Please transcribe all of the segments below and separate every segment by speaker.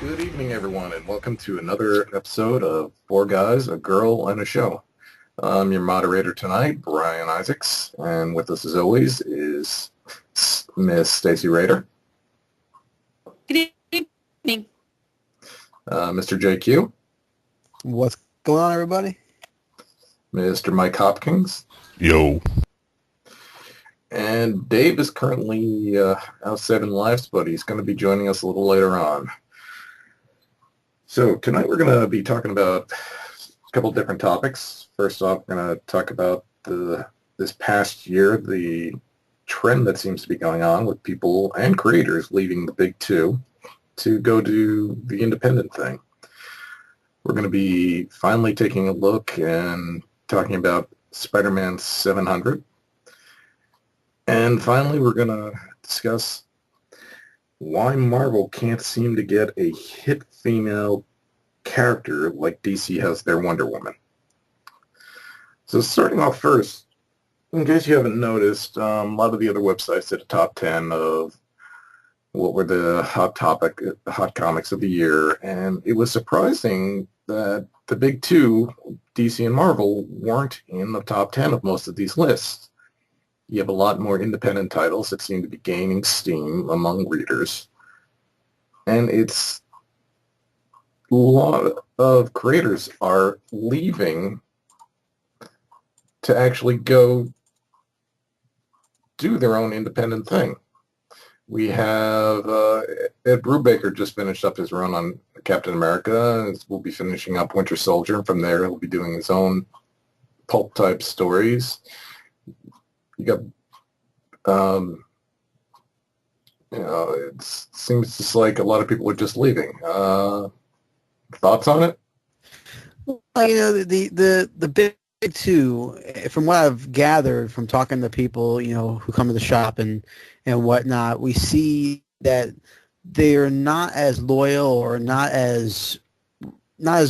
Speaker 1: Good evening, everyone, and welcome to another episode of Four Guys, a Girl, and a Show. I'm your moderator tonight, Brian Isaacs, and with us, as always, is Miss Stacy Rader.
Speaker 2: Good evening.
Speaker 1: Mr. JQ.
Speaker 3: What's going on, everybody?
Speaker 1: Mr. Mike Hopkins.
Speaker 4: Yo.
Speaker 1: And Dave is currently out saving lives, but he's going to be joining us a little later on. So tonight we're going to be talking about a couple different topics. First off, we're going to talk about this past year, the trend that seems to be going on with people and creators leaving the big two to go do the independent thing. We're going to be finally taking a look and talking about Spider-Man 700. And finally, we're going to discuss why Marvel can't seem to get a hit female character like DC has their Wonder Woman. So starting off first, in case you haven't noticed, a lot of the other websites did a top 10 of what were the hot comics of the year, and it was surprising that the big two, DC and Marvel, weren't in the top 10 of most of these lists. You have a lot more independent titles that seem to be gaining steam among readers. And it's a lot of creators are leaving to actually go do their own independent thing. We have Ed Brubaker just finished up his run on Captain America. We'll be finishing up Winter Soldier. And from there, he'll be doing his own pulp-type stories. You got, it seems just like a lot of people are just leaving. Thoughts on it?
Speaker 3: Well, the big two, from what I've gathered from talking to people, who come to the shop and whatnot, we see that they're not as loyal or not as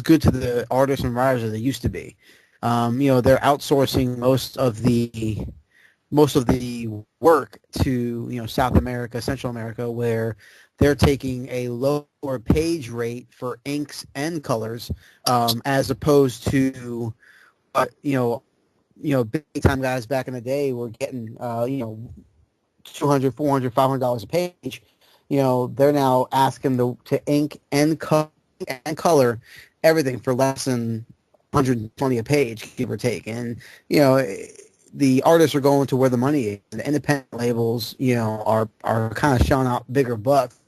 Speaker 3: good to the artists and writers as they used to be. They're outsourcing most of the work to South America, Central America, where they're taking a lower page rate for inks and colors, as opposed to big time guys back in the day were getting $200, $400, $500 a page. They're now asking to ink and color everything for less than 120 a page, give or take, and the artists are going to where the money is. The independent labels, are kind of shelling out bigger bucks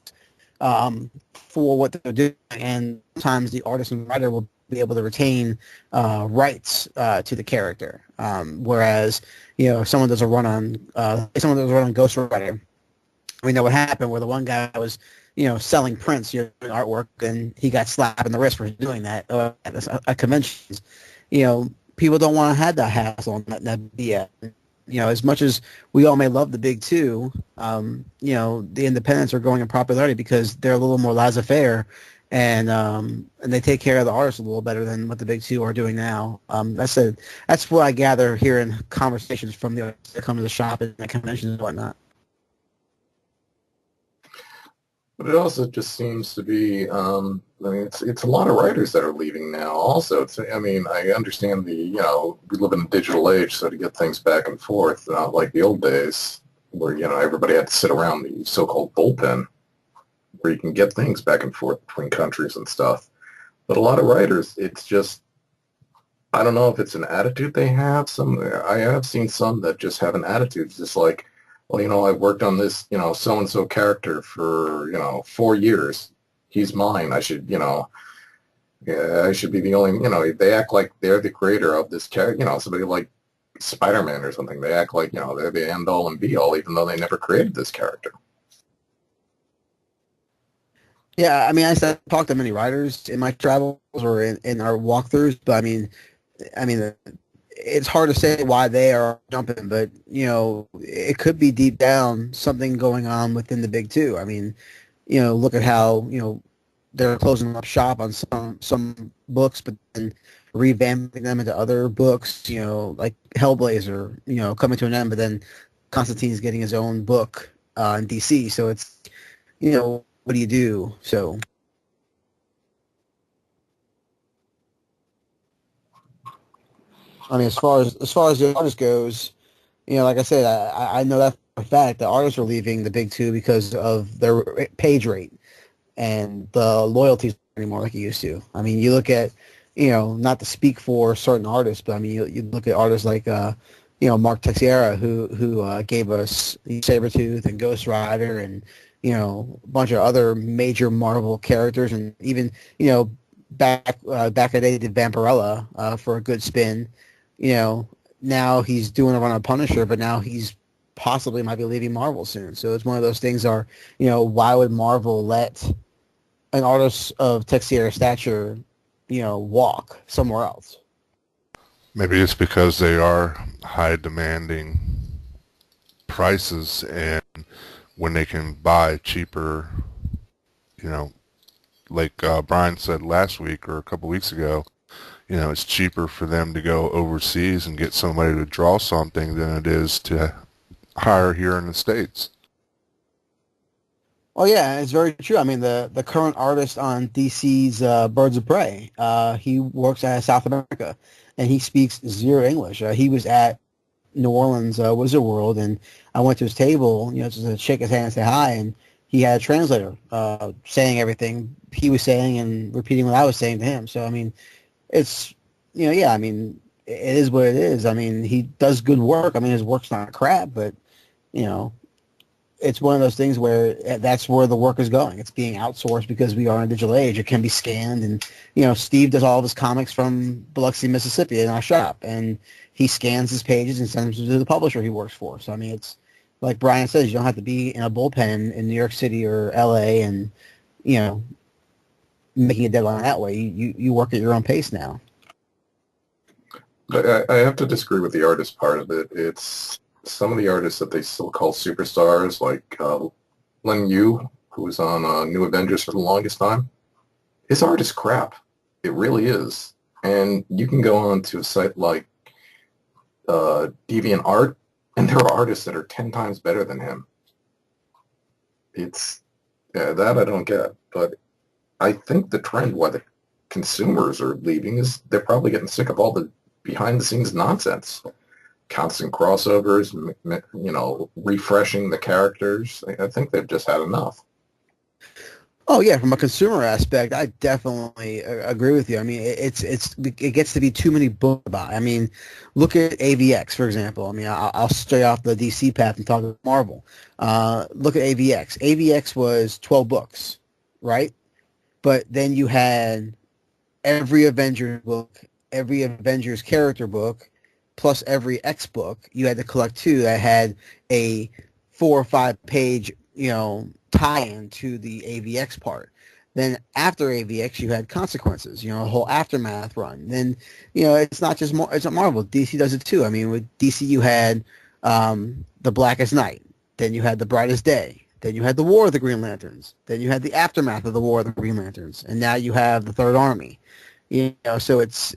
Speaker 3: for what they're doing, and sometimes the artist and writer will be able to retain rights to the character. Whereas, if someone does a run on Ghost Rider, we know what happened where the one guy was, selling prints, doing artwork, and he got slapped in the wrist for doing that at conventions. People don't want to have that hassle and that BS. As much as we all may love the big two, the independents are growing in popularity because they're a little more laissez-faire, and they take care of the artists a little better than what the big two are doing now. That's what I gather here in conversations from the artists that come to the shop and the conventions and whatnot.
Speaker 1: But it also just seems to be, it's a lot of writers that are leaving now also. I understand we live in a digital age, so to get things back and forth, not like the old days where, everybody had to sit around the so-called bullpen where you can get things back and forth between countries and stuff. But a lot of writers, it's just, I don't know if it's an attitude they have. I have seen some that just have an attitude. It's just like, well, I've worked on this, so-and-so character for, 4 years. He's mine. I should, I should be the only, they act like they're the creator of this character, somebody like Spider-Man or something. They act like, they're the end-all and be-all, even though they never created this character.
Speaker 3: Yeah, I still talk to many writers in my travels or in our walkthroughs, but it's hard to say why they are jumping, but it could be deep down something going on within the big two. Look at how they're closing up shop on some books, but then revamping them into other books. Like Hellblazer, coming to an end, but then Constantine's getting his own book in DC. So it's what do you do? So I mean, as far as the artist goes, like I said, I know that for a fact. The artists are leaving the big two because of their page rate and the loyalties anymore like it used to. I mean, you look at, not to speak for certain artists, but I mean, you look at artists like, Mark Texeira, who gave us Sabretooth and Ghost Rider and, a bunch of other major Marvel characters, and even, back in the day did Vampirella for a good spin. Now he's doing a run on Punisher, but now he's possibly might be leaving Marvel soon. So it's one of those things are, why would Marvel let an artist of Texeira stature, walk somewhere else?
Speaker 4: Maybe it's because they are high demanding prices, and when they can buy cheaper, you know, like Brian said last week or a couple weeks ago, it's cheaper for them to go overseas and get somebody to draw something than it is to hire here in the States.
Speaker 3: Oh yeah, it's very true. I mean, the current artist on DC's Birds of Prey, he works at South America, and he speaks zero English. He was at New Orleans Wizard World, and I went to his table, just to shake his hand and say hi, and he had a translator saying everything he was saying and repeating what I was saying to him. So I mean, it's yeah, I mean, it is what it is. I mean, he does good work. I mean, his work's not crap, but you know, it's one of those things where that's where the work is going. It's being outsourced because we are in a digital age. It can be scanned, and Steve does all of his comics from Biloxi, Mississippi, in our shop, and he scans his pages and sends them to the publisher he works for. So I mean, it's like Brian says, you don't have to be in a bullpen in New York City or L.A. and making a deadline that way. You work at your own pace now.
Speaker 1: But I have to disagree with the artist part of it. It's some of the artists that they still call superstars, like Len Yu, who was on New Avengers for the longest time. His art is crap. It really is. And you can go on to a site like DeviantArt, and there are artists that are 10 times better than him. It's that I don't get. But I think the trend why the consumers are leaving is they're probably getting sick of all the behind-the-scenes nonsense. Constant crossovers, refreshing the characters. I think they've just had enough.
Speaker 3: Oh yeah, from a consumer aspect, I definitely agree with you. I mean, it gets to be too many books to buy. I mean, look at AVX for example. I mean, I'll stray off the DC path and talk about Marvel. Look at AVX. AVX was 12 books, right? But then you had every Avengers book, every Avengers character book, plus every X book. You had to collect two that had a 4 or 5 page, tie-in to the AVX part. Then after AVX, you had Consequences, a whole Aftermath run. Then, it's not just it's not Marvel. DC does it too. I mean, with DC, you had The Blackest Night. Then you had The Brightest Day. Then you had the War of the Green Lanterns. Then you had the Aftermath of the War of the Green Lanterns. And now you have the Third Army. So it's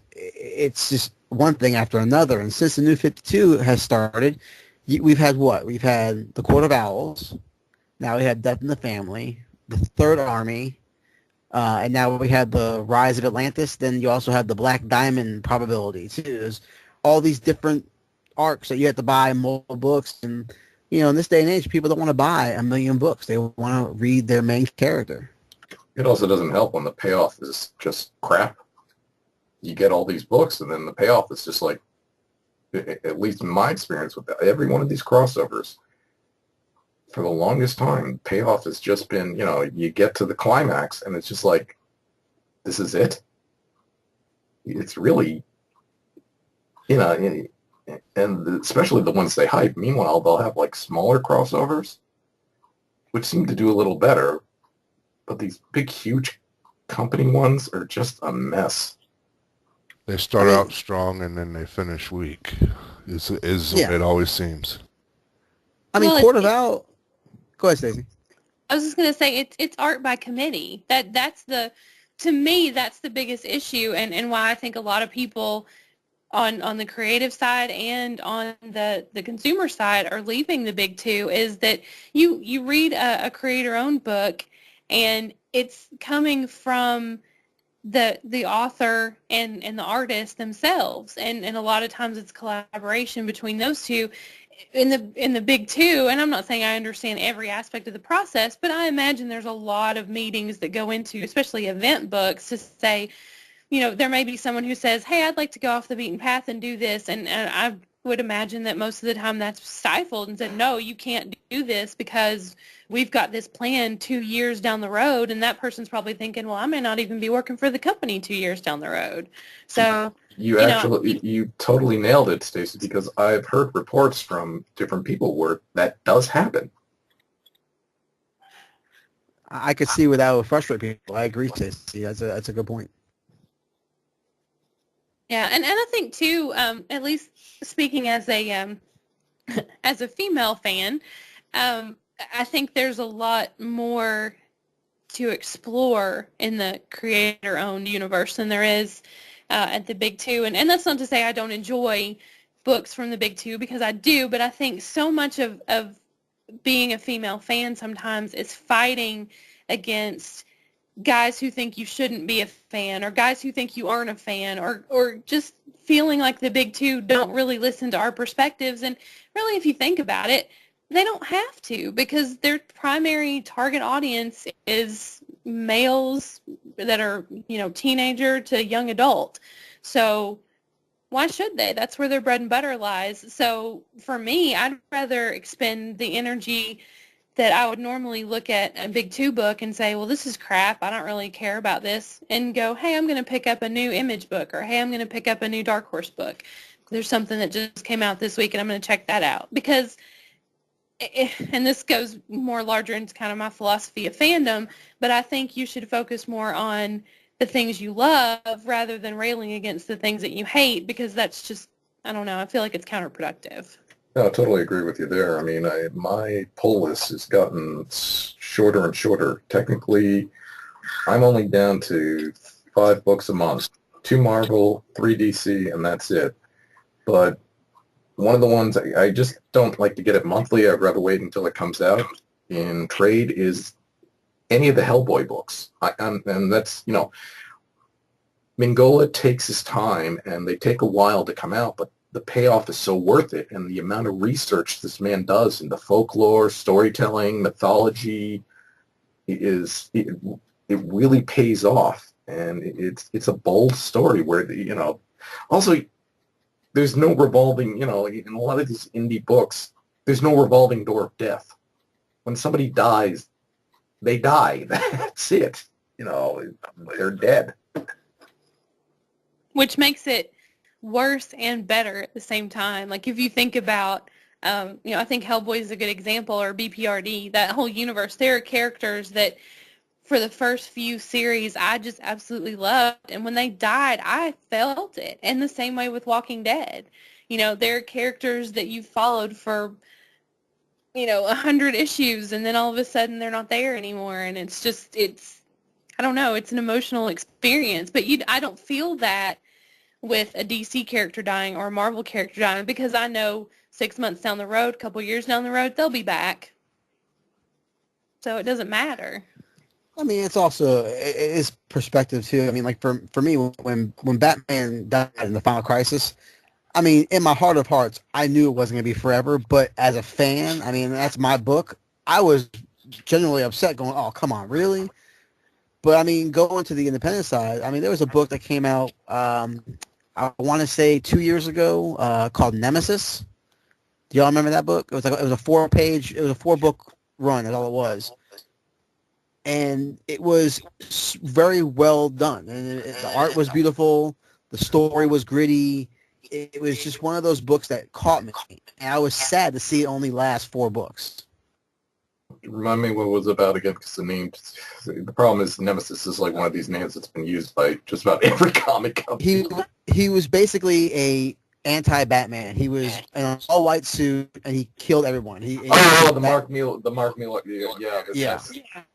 Speaker 3: just one thing after another. And since the New 52 has started, we've had what? We've had the Court of Owls. Now we had Death in the Family, the Third Army, and now we had the Rise of Atlantis. Then you also have the Black Diamond probability too. There's all these different arcs that you have to buy multiple books, and in this day and age, people don't want to buy a million books. They want to read their main character.
Speaker 1: It also doesn't help when the payoff is just crap. You get all these books, and then the payoff is just like, at least in my experience with every one of these crossovers, for the longest time, payoff has just been, you get to the climax, and it's just like, this is it? It's really, and especially the ones they hype. Meanwhile, they'll have, like, smaller crossovers, which seem to do a little better, but these big, huge company ones are just a mess.
Speaker 4: They start out strong, and then they finish weak, is
Speaker 3: Yeah.
Speaker 4: what it always seems.
Speaker 3: I mean, Court of Owls... Go ahead, Stacey.
Speaker 2: I was just going to say it's art by committee. To me, that's the biggest issue, and why I think a lot of people on the creative side and on the consumer side are leaving the big two is that you read a creator-owned book, and it's coming from the author and the artist themselves, and a lot of times it's collaboration between those two in the big two. And I'm not saying I understand every aspect of the process, but I imagine there's a lot of meetings that go into, especially event books, to say, there may be someone who says, hey, I'd like to go off the beaten path and do this, and I would imagine that most of the time that's stifled and said, no, you can't do this because we've got this plan 2 years down the road. And that person's probably thinking, well, I may not even be working for the company 2 years down the road. So
Speaker 1: you totally nailed it, Stacey, because I've heard reports from different people where that does happen.
Speaker 3: I could see where that would frustrate people. I agree, Stacey. That's a good point.
Speaker 2: Yeah, and I think too, at least speaking as a as a female fan, I think there's a lot more to explore in the creator-owned universe than there is at the big two. And that's not to say I don't enjoy books from the big two, because I do, but I think so much of being a female fan sometimes is fighting against guys who think you shouldn't be a fan, or guys who think you aren't a fan, or just feeling like the big two don't really listen to our perspectives. And really, if you think about it, they don't have to, because their primary target audience is males that are, teenager to young adult. So why should they? That's where their bread and butter lies. So for me, I'd rather expend the energy that I would normally look at a big two book and say, well, this is crap, I don't really care about this, and go, hey, I'm going to pick up a new Image book, or hey, I'm going to pick up a new Dark Horse book. There's something that just came out this week and I'm going to check that out. Because, and this goes more larger into kind of my philosophy of fandom, but I think you should focus more on the things you love rather than railing against the things that you hate, because that's just, I don't know, I feel like it's counterproductive.
Speaker 1: No, I totally agree with you there. I mean, my pull list has gotten shorter and shorter. Technically, I'm only down to 5 books a month, 2 Marvel, 3 DC, and that's it. But one of the ones I just don't like to get it monthly. I'd rather wait until it comes out in trade is any of the Hellboy books. And that's, Mingola takes his time, and they take a while to come out, but the payoff is so worth it, and the amount of research this man does into folklore, storytelling, mythology it really pays off, and it's a bold story where also there's no revolving, in a lot of these indie books, there's no revolving door of death. When somebody dies, they die. That's it. They're dead.
Speaker 2: Which makes it worse and better at the same time. Like, if you think about, I think Hellboy is a good example, or BPRD, that whole universe. There are characters that for the first few series I just absolutely loved, and when they died, I felt it. And the same way with Walking Dead. There are characters that you followed for 100 issues, and then all of a sudden they're not there anymore, and it's I don't know, it's an emotional experience. But I don't feel that with a DC character dying or a Marvel character dying, because I know 6 months down the road, a couple years down the road, they'll be back. So it doesn't matter.
Speaker 3: I mean, it's perspective too. I mean, like for me, when Batman died in the Final Crisis, I mean, in my heart of hearts, I knew it wasn't going to be forever. But as a fan, I mean, that's my book. I was genuinely upset, going, "Oh, come on, really?" But I mean, going to the independent side, I mean, there was a book that came out, I want to say 2 years ago, called Nemesis. Do y'all remember that book? It was a 4-book run. That's all it was. And it was very well done. And the art was beautiful. The story was gritty. It was just one of those books that caught me. And I was sad to see it only last 4 books.
Speaker 1: Remind me what it was about again, because the problem is Nemesis is like one of these names that's been used by just about every comic company.
Speaker 3: He was basically a anti-Batman. He was in an all-white suit, and he killed everyone.
Speaker 1: Mark Millar, yeah.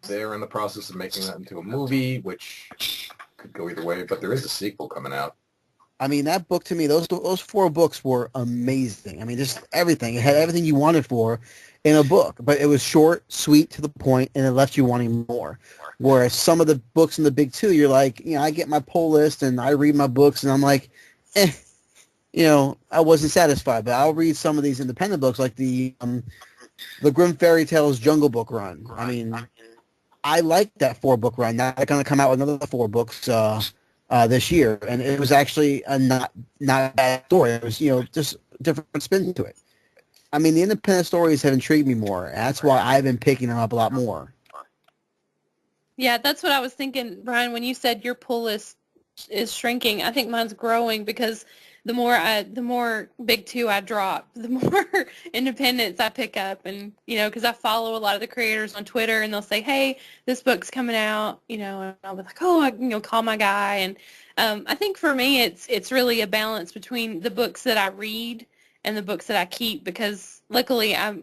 Speaker 1: They're in the process of making that into a movie, which could go either way, but there is a sequel coming out.
Speaker 3: I mean, that book to me, those 4 books were amazing. I mean, just everything. It had everything you wanted for in a book, but it was short, sweet, to the point, and it left you wanting more. Whereas some of the books in the big two, you're like, I get my pull list and I read my books, and I'm like, I wasn't satisfied. But I'll read some of these independent books, like the Grimm Fairy Tales Jungle Book run. I mean, I like that 4-book run. Now they're going to come out with another 4 books this year, and it was actually a not a bad story. It was just a different spin to it. I mean, the independent stories have intrigued me more. And that's why I've been picking them up a lot more.
Speaker 2: Yeah, that's what I was thinking, Brian, when you said your pull list is shrinking. I think mine's growing because the more big two I drop, the more independents I pick up, and because I follow a lot of the creators on Twitter, and they'll say, "Hey, this book's coming out," and I'll be like, "Oh, I call my guy." And I think for me, it's really a balance between the books that I read and the books that I keep, because luckily I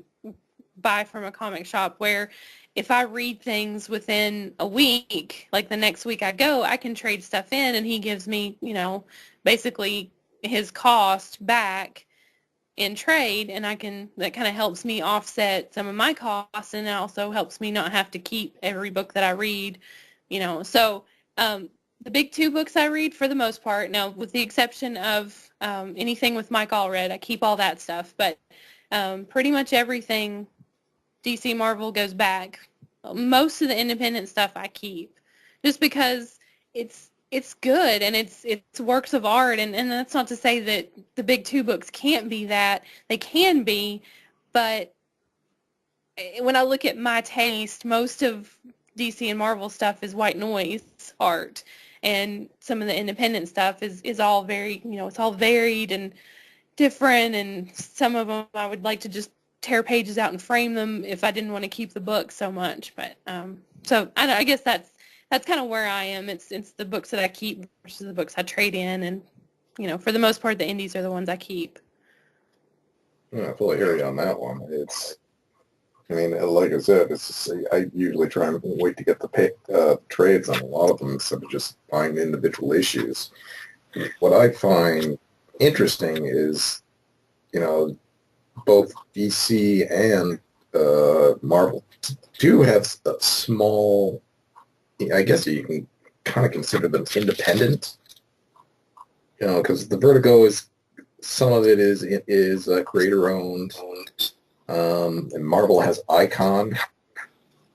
Speaker 2: buy from a comic shop where if I read things within a week, like the next week I go, I can trade stuff in, and he gives me, basically his cost back in trade, and that kind of helps me offset some of my costs, and it also helps me not have to keep every book that I read, So the big 2 books I read for the most part, now with the exception of anything with Mike Allred, I keep all that stuff, but pretty much everything DC Marvel goes back. Most of the independent stuff I keep, just because it's good and it's works of art, and that's not to say that the big 2 books can't be that. They can be, but when I look at my taste, most of DC and Marvel stuff is white noise art, and some of the independent stuff is all very, it's all varied and different, and some of them I would like to just tear pages out and frame them if I didn't want to keep the book so much. But so I guess that's kind of where I am. It's the books that I keep versus the books I trade in, and for the most part, the indies are the ones I keep.
Speaker 1: Yeah, I fully hear you on that one. Like I said, I usually try and wait to get the trades on a lot of them instead of just buying individual issues. What I find interesting is, both DC and Marvel do have a small, I guess you can kind of consider them independent, because the Vertigo some of it is creator owned, and Marvel has Icon,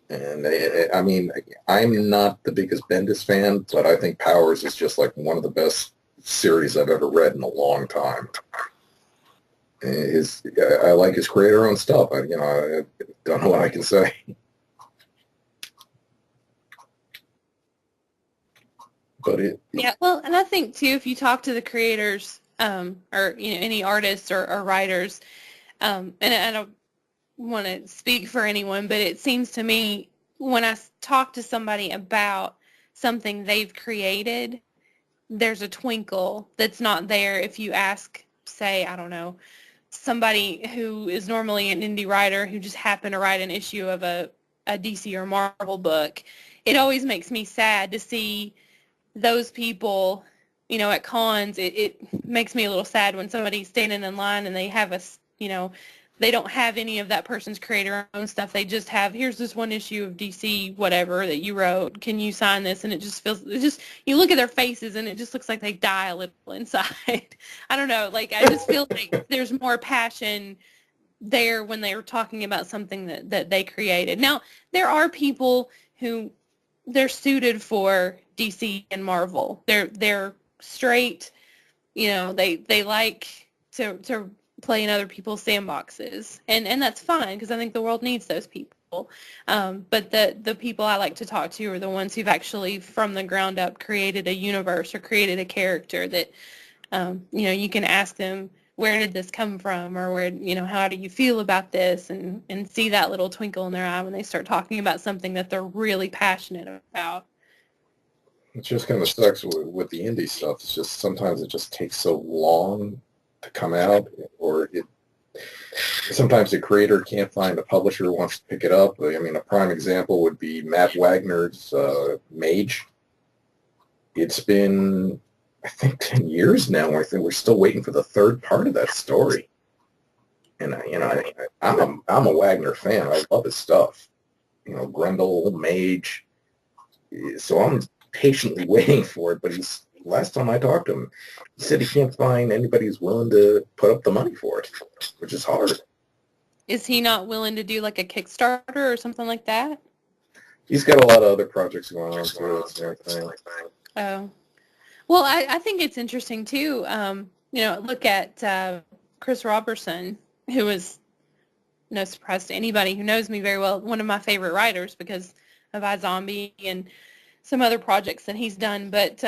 Speaker 1: and I'm not the biggest Bendis fan, but I think Powers is just like one of the best series I've ever read in a long time. I like his creator-owned stuff. I don't know what I can say. But
Speaker 2: yeah, well, and I think too, if you talk to the creators, or any artists or writers, and I don't want to speak for anyone, but it seems to me when I talk to somebody about something they've created, there's a twinkle that's not there if you ask, say, I don't know, somebody who is normally an indie writer who just happened to write an issue of a DC or Marvel book. It always makes me sad to see those people, at cons. It makes me a little sad when somebody's standing in line and they have they don't have any of that person's creator-owned stuff. They just have, here's this one issue of DC whatever that you wrote. Can you sign this? And you look at their faces and it just looks like they die a little inside. I don't know. Like, I just feel like there's more passion there when they were talking about something that they created. Now, there are people who they're suited for DC and Marvel. They're straight, they like to play in other people's sandboxes, and that's fine because I think the world needs those people. But the people I like to talk to are the ones who've actually from the ground up created a universe or created a character that you can ask them, where did this come from, or how do you feel about this, and see that little twinkle in their eye when they start talking about something that they're really passionate about.
Speaker 1: It just kind of sucks with the indie stuff. It's just sometimes it just takes so long to come out, or sometimes the creator can't find a publisher who wants to pick it up. A prime example would be Matt Wagner's Mage. It's been I think 10 years now. I think we're still waiting for the third part of that story. And I'm a Wagner fan. I love his stuff. Grendel, Mage. So I'm patiently waiting for it. But last time I talked to him, he said he can't find anybody who's willing to put up the money for it, which is hard.
Speaker 2: Is he not willing to do like a Kickstarter or something like that?
Speaker 1: He's got a lot of other projects going on too. That's the thing.
Speaker 2: Oh, well, I think it's interesting too. Look at Chris Robertson, who is no surprise to anybody who knows me very well, one of my favorite writers because of iZombie and some other projects that he's done. But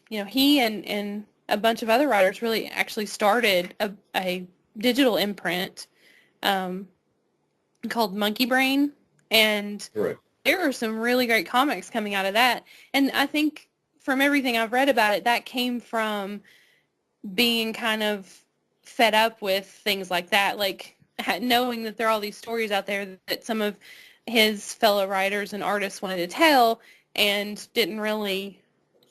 Speaker 2: he and a bunch of other writers really actually started a digital imprint called Monkey Brain, and
Speaker 1: Right.
Speaker 2: there are some really great comics coming out of that. And I think from everything I've read about it, that came from being kind of fed up with things like that, like knowing that there are all these stories out there that some of his fellow writers and artists wanted to tell and didn't really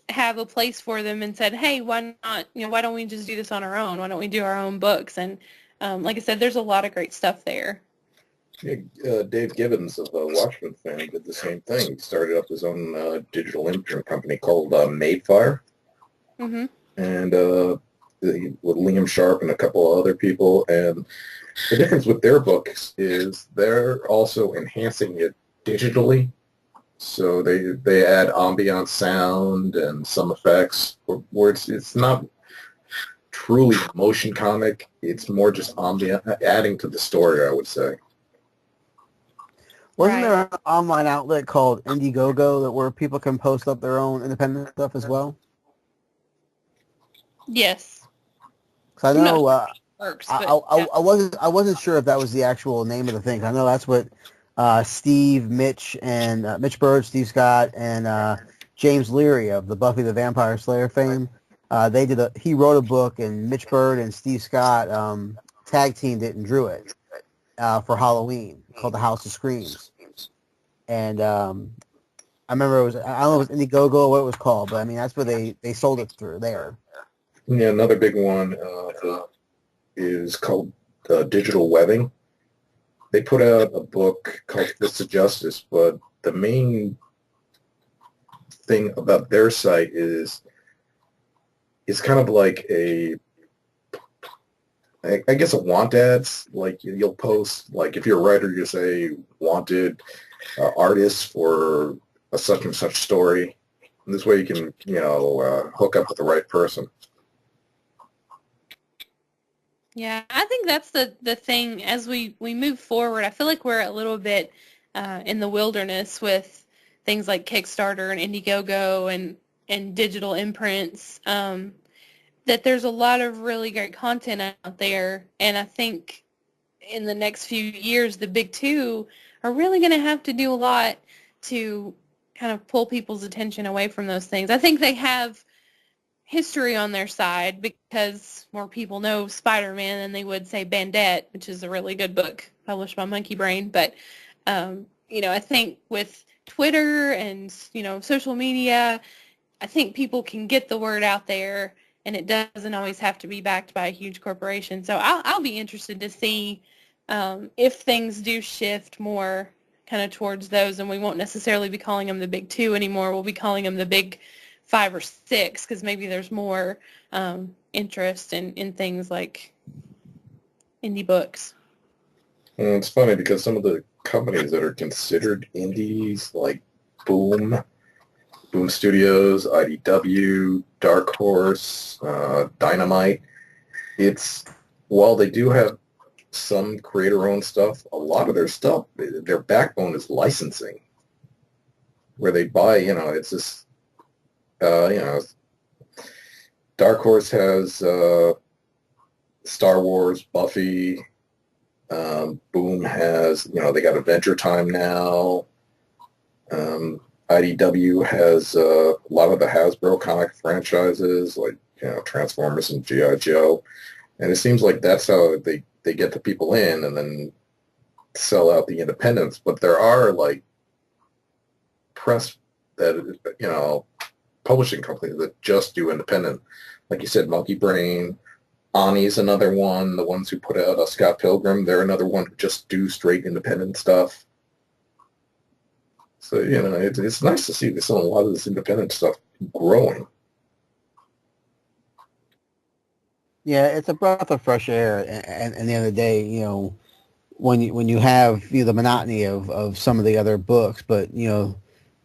Speaker 2: have a place for them, and said, hey, why not, why don't we just do this on our own? Why don't we do our own books? And like I said, there's a lot of great stuff there.
Speaker 1: Yeah, Dave Gibbons of Watchmen fame did the same thing. He started up his own digital imprint company called Madefire.
Speaker 2: Mm-hmm.
Speaker 1: And with Liam Sharp and a couple of other people. And the difference with their books is they're also enhancing it digitally. So they add ambient sound and some effects where it's not truly a motion comic. It's more just ambient, adding to the story, I would say.
Speaker 3: Wasn't
Speaker 2: Right.
Speaker 3: there an online outlet called Indiegogo where people can post up their own independent stuff as well?
Speaker 2: Yes.
Speaker 3: Because I know
Speaker 2: Works,
Speaker 3: I,
Speaker 2: but
Speaker 3: I, I wasn't sure if that was the actual name of the thing. I know that's what Steve, Mitch, and Mitch Bird, Steve Scott, and James Leary of the Buffy the Vampire Slayer fame. He wrote a book, and Mitch Bird and Steve Scott tag teamed it and drew it for Halloween called The House of Screams. And I remember I don't know if it was Indiegogo or what it was called, but I mean that's where they sold it through there.
Speaker 1: Yeah, another big one is called Digital Webbing. They put out a book called Fists of Justice, but the main thing about their site is it's kind of like I guess a want ads. Like you'll post, like if you're a writer, you say wanted artists for a such and such story. And this way you can, hook up with the right person.
Speaker 2: yeah, I think that's the thing as we move forward. I feel like we're a little bit in the wilderness with things like Kickstarter and Indiegogo and digital imprints. That there's a lot of really great content out there, and I think in the next few years, the big two are really going to have to do a lot to kind of pull people's attention away from those things. I think they have history on their side because more people know Spider-Man than they would say Bandette, which is a really good book published by Monkey Brain. But, I think with Twitter and, social media, I think people can get the word out there, and it doesn't always have to be backed by a huge corporation. So I'll be interested to see if things do shift more kind of towards those, and we won't necessarily be calling them the big two anymore. We'll be calling them the big 5 or 6 because maybe there's more interest in things like indie books.
Speaker 1: And it's funny because some of the companies that are considered indies, like Boom Studios, IDW, Dark Horse, Dynamite, while they do have some creator-owned stuff, a lot of their stuff, their backbone is licensing, where they buy, it's just, Dark Horse has Star Wars, Buffy. Boom has, they got Adventure Time now. IDW has a lot of the Hasbro comic franchises, like, Transformers and G.I. Joe. And it seems like that's how they get the people in and then sell out the independents. But there are, like, press that, publishing companies that just do independent. Like you said, Monkey Brain, Ani's another one. The ones who put out Scott Pilgrim, they're another one who just do straight independent stuff. So, it's nice to see this a lot of this independent stuff growing.
Speaker 3: Yeah, it's a breath of fresh air. And at the end of the day, when you have the monotony of some of the other books, but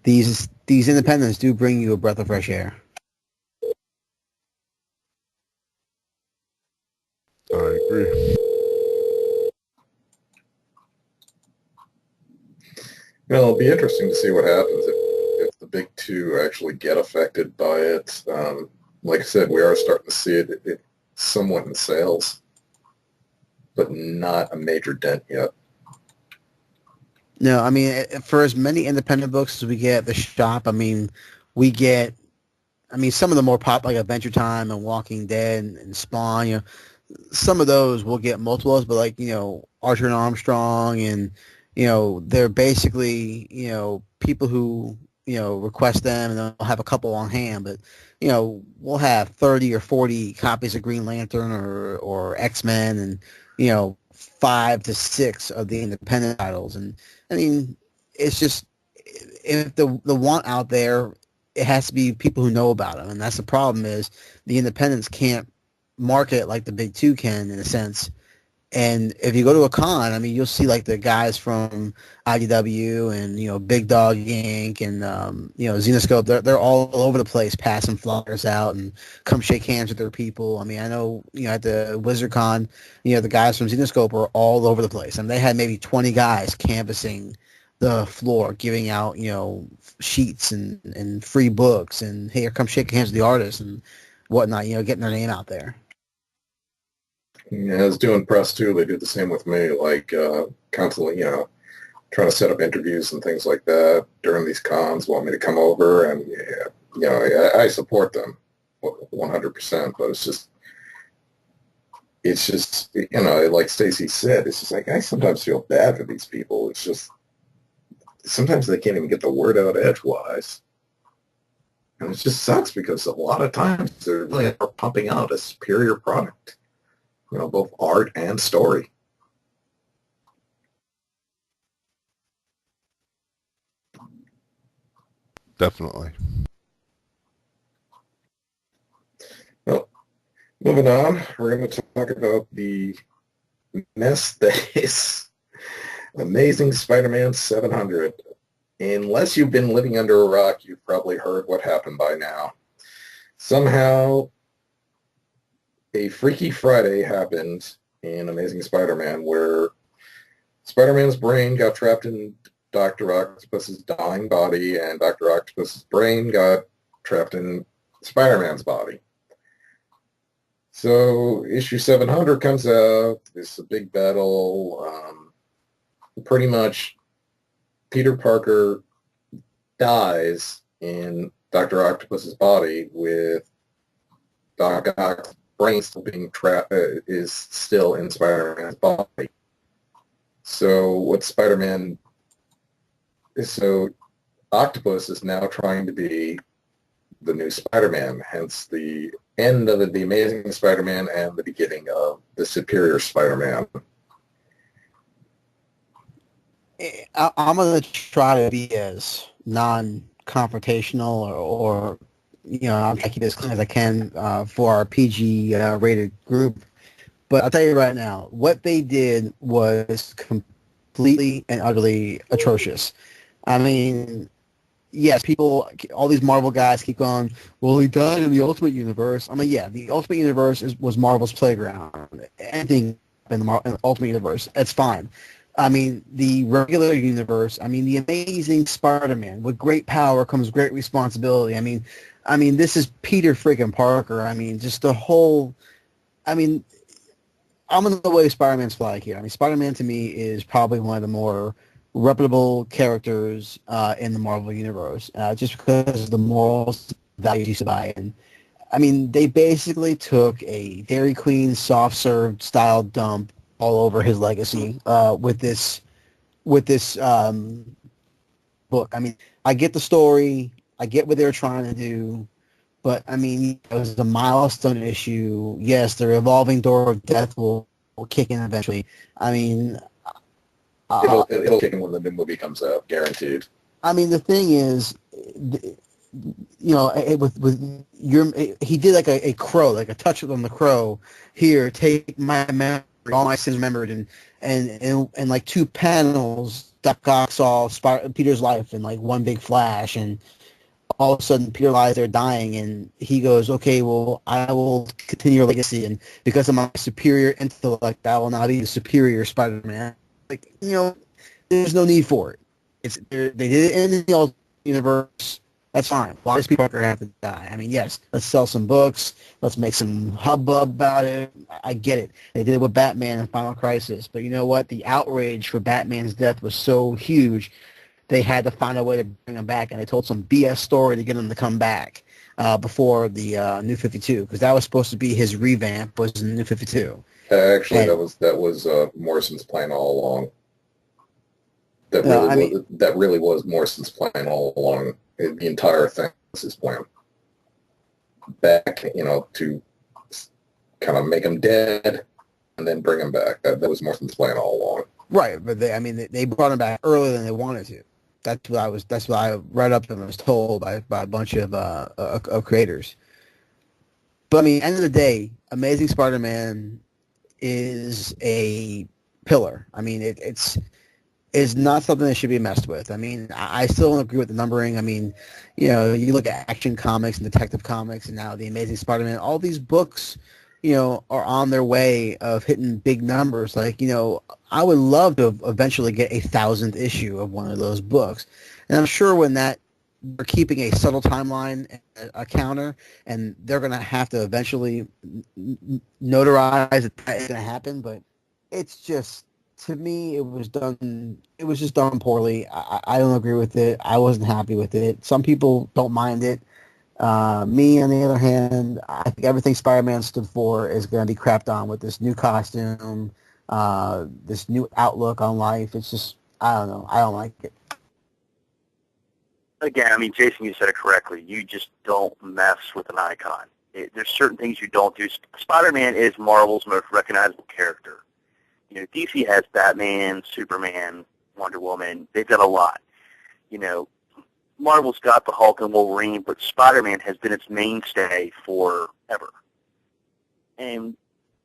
Speaker 3: these independents do bring you a breath of fresh air.
Speaker 4: I agree.
Speaker 1: Well, it'll be interesting to see what happens if the big two actually get affected by it. Like I said, we are starting to see it somewhat in sales, but not a major dent yet.
Speaker 3: No, I mean, for as many independent books as we get at the shop, I mean, we get, some of the more pop, like Adventure Time and Walking Dead and Spawn, some of those will get multiples, but like, Archer and Armstrong and, they're basically, people who, request them and they'll have a couple on hand, but, we'll have 30 or 40 copies of Green Lantern or X-Men and, 5 to 6 of the independent titles. And I mean, it's just, if the want out there, it has to be people who know about them. And that's the problem, is the independents can't market it like the big two can, in a sense. And if you go to a con, you'll see like the guys from IDW and, Big Dog Inc. and, Xenoscope, they're all over the place passing flyers out and come shake hands with their people. I know, at the WizardCon, the guys from Xenoscope are all over the place. And they had maybe 20 guys canvassing the floor, giving out, sheets and free books and, hey, come shake hands with the artists and whatnot, getting their name out there.
Speaker 1: Yeah, I was doing press too. They did the same with me, like constantly, trying to set up interviews and things like that during these cons, want me to come over, and I support them 100%. But it's just like Stacy said, it's just like I sometimes feel bad for these people. It's just sometimes they can't even get the word out edgewise, and it just sucks because a lot of times they really are pumping out a superior product. Both art and story.
Speaker 4: Definitely.
Speaker 1: Well, moving on, we're going to talk about the mess that is Amazing Spider-Man 700. Unless you've been living under a rock, you've probably heard what happened by now. Somehow, a Freaky Friday happened in Amazing Spider-Man where Spider-Man's brain got trapped in Dr. Octopus's dying body, and Dr. Octopus's brain got trapped in Spider-Man's body. So issue 700 comes out. It's a big battle. Pretty much Peter Parker dies in Dr. Octopus's body with Doc Ock's brain still being trapped, is still in Spider-Man's body. So Octopus is now trying to be the new Spider-Man, hence the end of the Amazing Spider-Man and the beginning of the Superior Spider-Man.
Speaker 3: I'm going to try to be as non-confrontational or I'm trying to keep it as clean as I can for our PG rated group. But I'll tell you right now, what they did was completely and utterly atrocious. Yes, all these Marvel guys keep going, well, he died in the Ultimate Universe. Yeah, the Ultimate Universe was Marvel's playground. Anything in the Ultimate Universe, it's fine. The regular universe, the Amazing Spider-Man, with great power comes great responsibility. This is Peter freaking Parker. Just the whole, I'm going to wave Spider-Man's flag here. Spider-Man to me is probably one of the more reputable characters in the Marvel Universe, just because of the morals, values used to buy in. They basically took a Dairy Queen soft-serve style dump all over his legacy with this book. I get the story. I get what they were trying to do, but I mean, it was a milestone issue. Yes, the revolving door of death will kick in eventually. I mean,
Speaker 1: It'll kick in when the new movie comes out, guaranteed.
Speaker 3: I mean, the thing is, you know, he did like a crow, like a touch on the crow. Here, take my memory, all my sins remembered, and like 2 panels, Doc Ock saw Peter's life in like one big flash, and all of a sudden Peter lies there dying, and he goes, okay, well, I will continue your legacy, and because of my superior intellect, I will now be the superior Spider-Man. Like, you know, there's no need for it. They did it in the alternate universe. That's fine. Why does Peter Parker have to die? I mean, yes, let's sell some books. Let's make some hubbub about it. I get it. They did it with Batman and Final Crisis. But you know what? The outrage for Batman's death was so huge, they had to find a way to bring him back, and they told some BS story to get him to come back before the New 52, because that was supposed to be his revamp, was in the New 52.
Speaker 1: Actually,
Speaker 3: And-
Speaker 1: that was Morrison's plan all along. That really was Morrison's plan all along. The entire thing was his plan. Back, you know, to kind of make him dead and then bring him back. That was Morrison's plan all along.
Speaker 3: Right, but they brought him back earlier than they wanted to. That's what I read up and was told by a bunch of creators. But I mean, end of the day, Amazing Spider-Man is a pillar. I mean, it's not something that should be messed with. I mean, I still don't agree with the numbering. I mean, you know, you look at Action Comics and Detective Comics and now the Amazing Spider-Man, all these books, you know, are on their way of hitting big numbers. Like, you know, I would love to eventually get 1,000th issue of one of those books. And I'm sure when that, they're keeping a subtle timeline, a counter, and they're going to have to eventually notarize that it's going to happen. But it's just, to me, it was just done poorly. I don't agree with it. I wasn't happy with it. Some people don't mind it. Me, on the other hand, I think everything Spider-Man stood for is going to be crapped on with this new costume, this new outlook on life. It's just, I don't know. I don't like it.
Speaker 5: Again, I mean, Jason, you said it correctly. You just don't mess with an icon. There's certain things you don't do. Spider-Man is Marvel's most recognizable character. You know, DC has Batman, Superman, Wonder Woman. They've got a lot. You know, Marvel's got the Hulk and Wolverine, but Spider-Man has been its mainstay forever. And,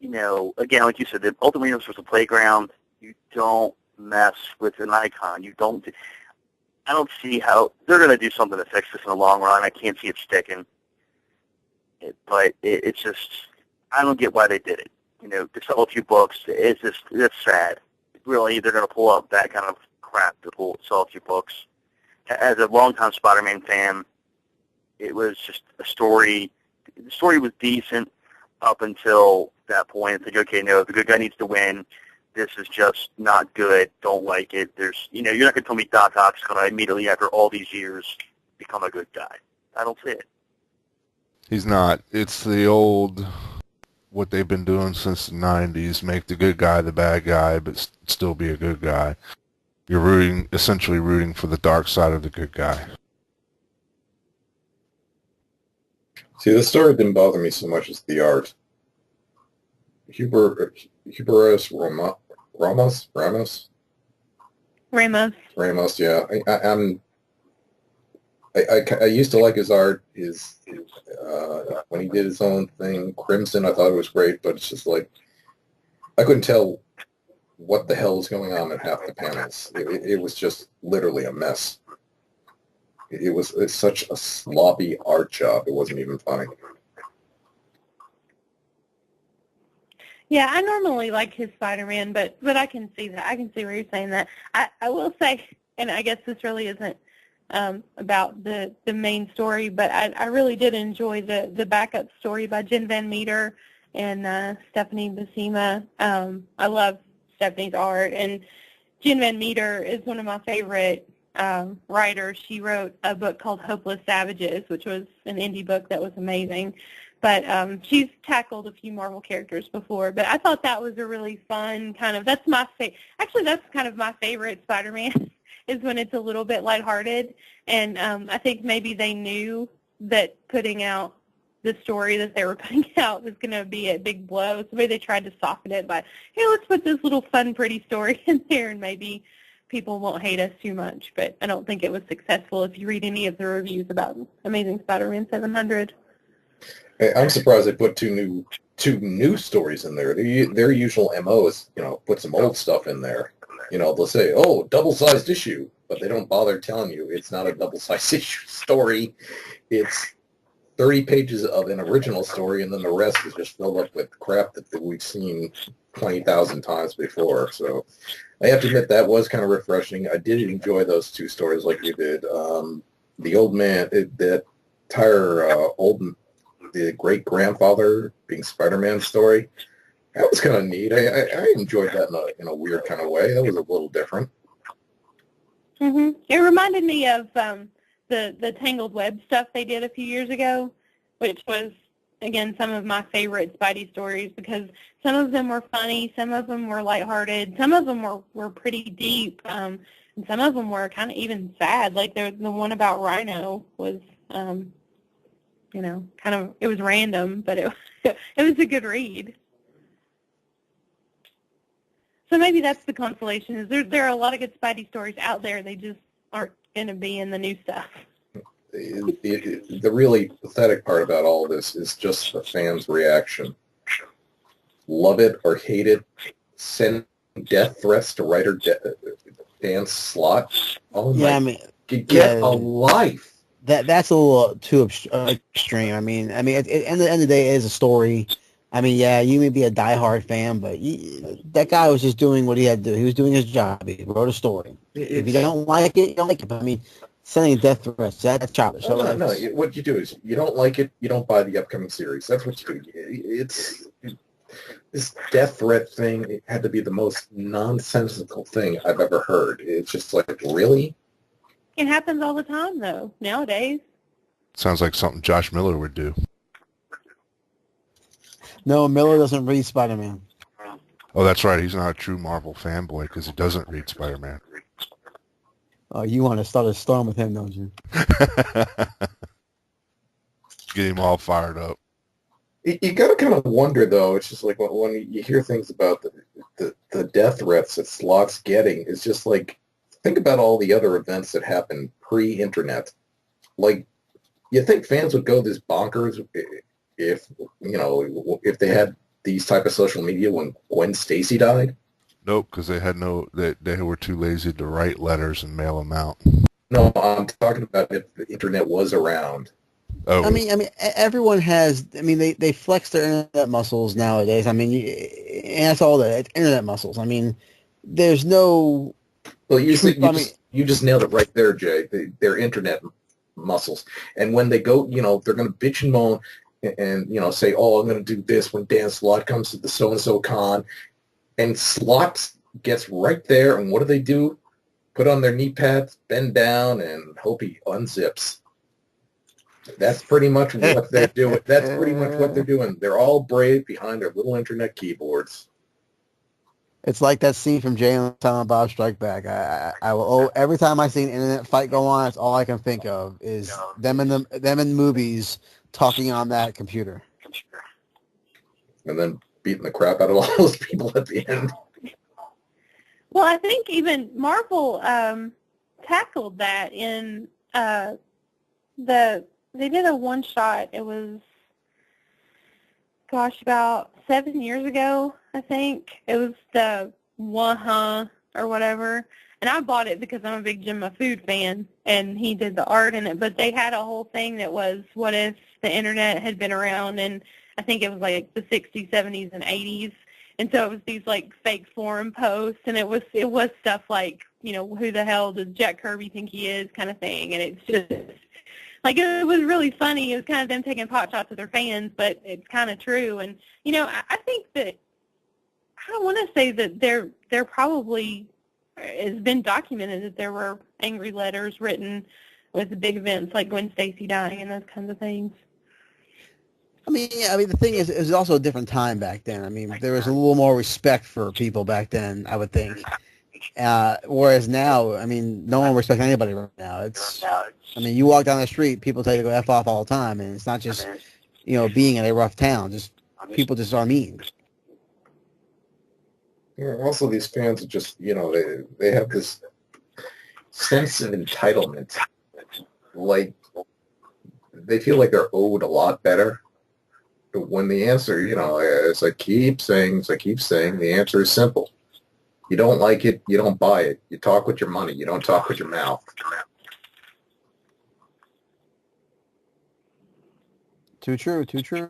Speaker 5: you know, again, like you said, the Ultimate Universe was a playground. You don't mess with an icon. I don't see how they're going to do something to fix this in the long run. I can't see it sticking. But it's just, I don't get why they did it. You know, to sell a few books, it's sad. Really, they're going to pull up that kind of crap to sell a few books. As a longtime Spider-Man fan, it was just a story. The story was decent up until that point. It's like, okay, no, the good guy needs to win. This is just not good. Don't like it. You're not going to tell me Doc Ock's going to immediately, after all these years, become a good guy. I don't see it.
Speaker 4: He's not. It's the old, what they've been doing since the 90s, make the good guy the bad guy, but still be a good guy. You're essentially rooting for the dark side of the good guy.
Speaker 1: See, the story didn't bother me so much as the art. Ramos, yeah. I used to like his art. When he did his own thing, Crimson, I thought it was great, but it's just like, I couldn't tell what the hell was going on in half the panels. It was just literally a mess. It's such a sloppy art job. It wasn't even funny.
Speaker 2: Yeah, I normally like his Spider-Man, but I can see that. I can see where you're saying that. I will say, and I guess this really isn't about the main story, but I really did enjoy the backup story by Jen Van Meter and Stephanie Buscema. I love Stephanie's art, and Jen Van Meter is one of my favorite writers. She wrote a book called Hopeless Savages, which was an indie book that was amazing. But she's tackled a few Marvel characters before. But I thought that was a really fun kind of, that's kind of my favorite Spider-Man is when it's a little bit lighthearted. And I think maybe they knew that putting out the story that they were putting out was going to be a big blow. So maybe they tried to soften it by, hey, let's put this little fun, pretty story in there, and maybe people won't hate us too much. But I don't think it was successful if you read any of the reviews about Amazing Spider-Man 700.
Speaker 1: I'm surprised they put two new stories in there. Their usual MO is, put some old stuff in there. They'll say, oh, double-sized issue, but they don't bother telling you it's not a double-sized issue story. It's 30 pages of an original story, and then the rest is just filled up with crap that we've seen 20,000 times before. So I have to admit that was kind of refreshing. I did enjoy those two stories like you did. The old man, that entire the great-grandfather being Spider-Man story, that was kind of neat. I enjoyed that in a weird kind of way. That was a little different.
Speaker 2: Mm-hmm. It reminded me of the Tangled Web stuff they did a few years ago, which was, again, some of my favorite Spidey stories, because some of them were funny, some of them were lighthearted, some of them were pretty deep, and some of them were kind of even sad. Like the one about Rhino was, kind of, it was random, but it was a good read. So maybe that's the consolation, is there are a lot of good Spidey stories out there. They just aren't going to be in the new stuff.
Speaker 1: The really pathetic part about all this is just the fans' reaction. Love it or hate it, send death threats to writer Dan Slott. Oh my!
Speaker 3: Yeah, I mean,
Speaker 1: get a life.
Speaker 3: That's a little too extreme. I mean, at the end of the day, it is a story. I mean, yeah, you may be a diehard fan, but that guy was just doing what he had to do. He was doing his job. He wrote a story. If you don't like it, you don't like it. But I mean, sending death threats, that's childish.
Speaker 1: No, what you do is you don't like it, you don't buy the upcoming series. That's what you do. This death threat thing, it had to be the most nonsensical thing I've ever heard. It's just like, really?
Speaker 2: It happens all the time, though, nowadays.
Speaker 4: Sounds like something Josh Miller would do.
Speaker 3: No, Miller doesn't read Spider-Man.
Speaker 4: Oh, that's right. He's not a true Marvel fanboy because he doesn't read Spider-Man.
Speaker 3: Oh, you want to start a storm with him, don't you?
Speaker 4: Get him all fired up.
Speaker 1: You got to kind of wonder, though. It's just like when you hear things about the death threats that Slott's getting, it's just like, think about all the other events that happened pre-internet. Like, you think fans would go this bonkers if they had these type of social media when Gwen Stacy died?
Speaker 4: Nope, because they were too lazy to write letters and mail them out.
Speaker 1: No, I'm talking about if the internet was around.
Speaker 4: Oh,
Speaker 3: I mean, everyone has. I mean, they flex their internet muscles nowadays. I mean, and that's all that. It's internet muscles. I mean, there's no.
Speaker 1: Well, you just nailed it right there, Jay. Their internet muscles, and when they go, they're going to bitch and moan and say, "Oh, I'm going to do this" when Dan Slott comes to the so and so con, and Slott gets right there, and what do? Put on their knee pads, bend down, and hope he unzips. That's pretty much what they're doing. That's pretty much what they're doing. They're all brave behind their little internet keyboards.
Speaker 3: It's like that scene from Jay and Silent Bob Strike Back. I will every time I see an internet fight go on, that's all I can think of is them in movies talking on that computer.
Speaker 1: And then beating the crap out of all those people at the end.
Speaker 2: Well, I think even Marvel tackled that in they did a one-shot. It was, about 7 years ago, I think. It was the Wah-huh or whatever. And I bought it because I'm a big Jim Mahfood fan, and he did the art in it. But they had a whole thing that was, what if the Internet had been around, and I think it was like the 60s, 70s, and 80s. And so it was these like fake forum posts, and it was stuff like, who the hell does Jack Kirby think he is kind of thing. And it's just, like, it was really funny. It was kind of them taking pot shots at their fans, but it's kind of true. And, I think that, I don't want to say that there probably has been documented that there were angry letters written with the big events like Gwen Stacy dying and those kinds of things.
Speaker 3: I mean, the thing is, it was also a different time back then. I mean, there was a little more respect for people back then, I would think. Whereas now, I mean, no one respects anybody right now. I mean, you walk down the street, people tell you to go F off all the time, and it's not just, being in a rough town. Just people just are mean.
Speaker 1: Also, these fans are just, they have this sense of entitlement. Like, they feel like they're owed a lot better. But when the answer, as I keep saying, the answer is simple. You don't like it, you don't buy it. You talk with your money, you don't talk with your mouth.
Speaker 3: Too true, too true.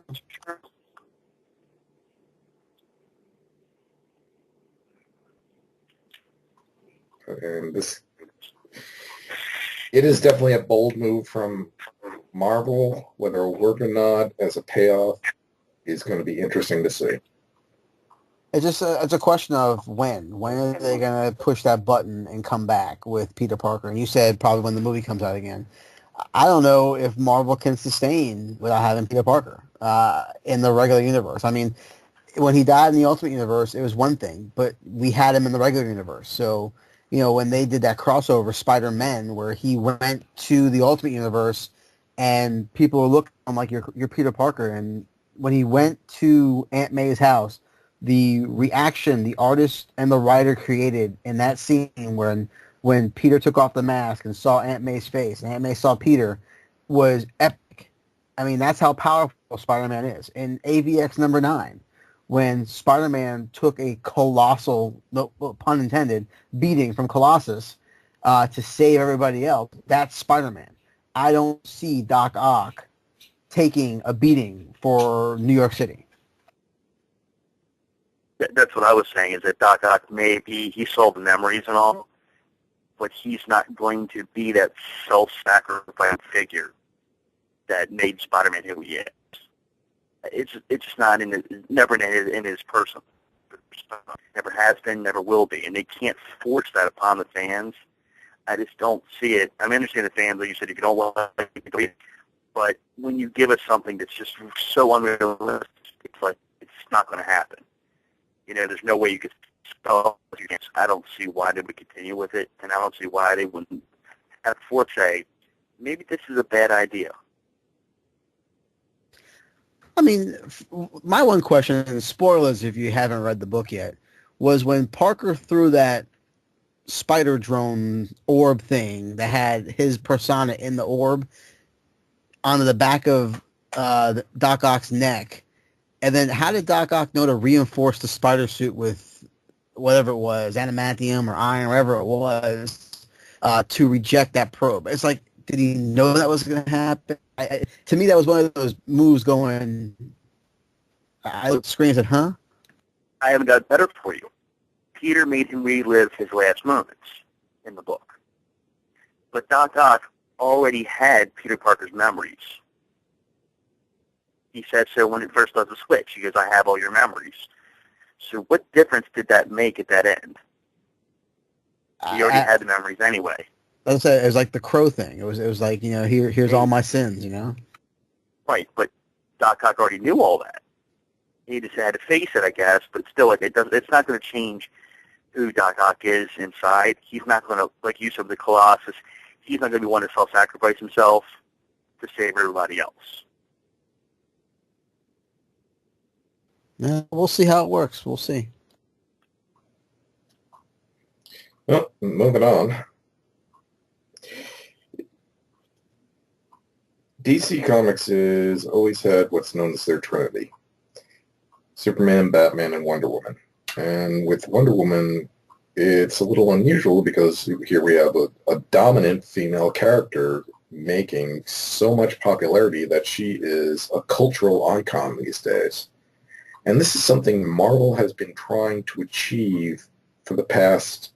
Speaker 1: And it is definitely a bold move from Marvel. Whether it'll work or not as a payoff is going to be interesting to see.
Speaker 3: It's a question of when. When are they going to push that button and come back with Peter Parker? And you said probably when the movie comes out again. I don't know if Marvel can sustain without having Peter Parker in the regular universe. I mean, when he died in the Ultimate Universe, it was one thing, but we had him in the regular universe. So, when they did that crossover, Spider-Man, where he went to the Ultimate Universe and people were looking at him like, you're Peter Parker. And when he went to Aunt May's house, the reaction the artist and the writer created in that scene when Peter took off the mask and saw Aunt May's face and Aunt May saw Peter was epic. I mean, that's how powerful Spider-Man is. In AVX number 9, when Spider-Man took a colossal, no pun intended, beating from Colossus to save everybody else, that's Spider-Man. I don't see Doc Ock taking a beating for New York City.
Speaker 5: That's what I was saying, is that Doc Ock he saw the memories and all, but he's not going to be that self-sacrificing figure that made Spider-Man who he is. It's just not never in his person. Never has been, never will be, and they can't force that upon the fans. I just don't see it. I understand the fans, like you said, if you don't like it, but when you give us something that's just so unrealistic, it's like it's not going to happen. There's no way you could spell it. I don't see why they would continue with it, and I don't see why they wouldn't have Ford say, maybe this is a bad idea.
Speaker 3: I mean, my one question, and spoilers if you haven't read the book yet, was when Parker threw that spider drone orb thing that had his persona in the orb onto the back of Doc Ock's neck. And then how did Doc Ock know to reinforce the spider suit with whatever it was, adamantium or iron, whatever it was, to reject that probe? It's like, did he know that was going to happen? To me, that was one of those moves going, I screamed and said, huh?
Speaker 5: I haven't got better for you. Peter made him relive his last moments in the book. But Doc Ock already had Peter Parker's memories. He said so when it first does the switch. He goes, I have all your memories. So what difference did that make at that end? He already had the memories anyway.
Speaker 3: It was like the Crow thing. It was like, here's all my sins,
Speaker 5: Right, but Doc Ock already knew all that. He just had to face it, I guess, but still, it's not going to change who Doc Ock is inside. He's not going to, like you said, the Colossus, he's not going to be one to self-sacrifice himself to save everybody else.
Speaker 3: Yeah, we'll see how it works. We'll see.
Speaker 1: Well, moving on. DC Comics has always had what's known as their Trinity. Superman, Batman, and Wonder Woman. And with Wonder Woman, it's a little unusual because here we have a dominant female character making so much popularity that she is a cultural icon these days. And this is something Marvel has been trying to achieve for the past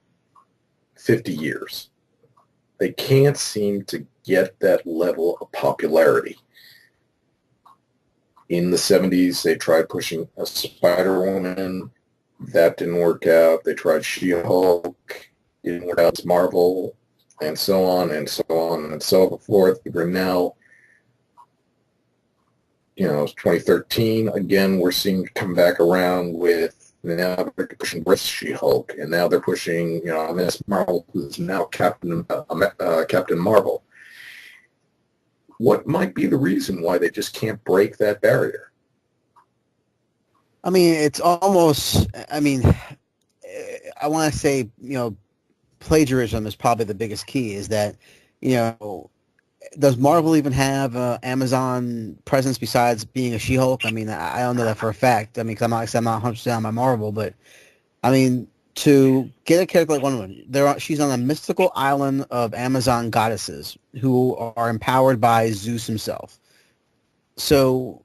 Speaker 1: 50 years. They can't seem to get that level of popularity. In the 70s, they tried pushing a Spider-Woman. That didn't work out. They tried She-Hulk. It didn't work out. It's Marvel, and so on and so on and so forth. We're now, 2013. Again, we're seeing come back around with And now they're pushing British She-Hulk, and now they're pushing, Miss Marvel, who's now Captain Marvel. What might be the reason why they just can't break that barrier?
Speaker 3: I mean, it's almost. I mean, I want to say, plagiarism is probably the biggest key. Is that, does Marvel even have Amazon presence besides being a She-Hulk? I mean, I don't know that for a fact. I mean, because I'm not 100% on my Marvel, but I mean, to get a character like Wonder Woman, she's on a mystical island of Amazon goddesses who are empowered by Zeus himself. So,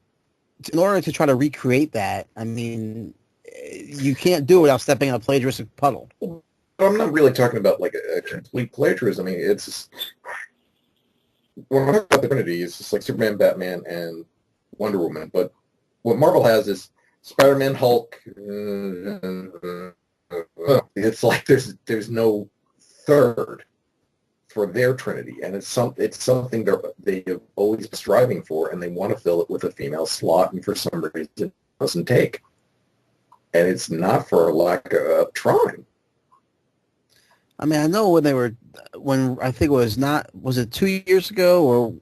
Speaker 3: in order to try to recreate that, I mean, you can't do it without stepping in a plagiaristic puddle.
Speaker 1: I'm not really talking about like a complete plagiarism. I mean, it's just, when I'm talking about the Trinity, it's just like Superman, Batman, and Wonder Woman. But what Marvel has is Spider-Man, Hulk. It's like there's no third for their Trinity, and it's something they have always been striving for, and they want to fill it with a female slot, and for some reason it doesn't take. And it's not for a lack of trying.
Speaker 3: I mean, I know when I think was it 2 years ago or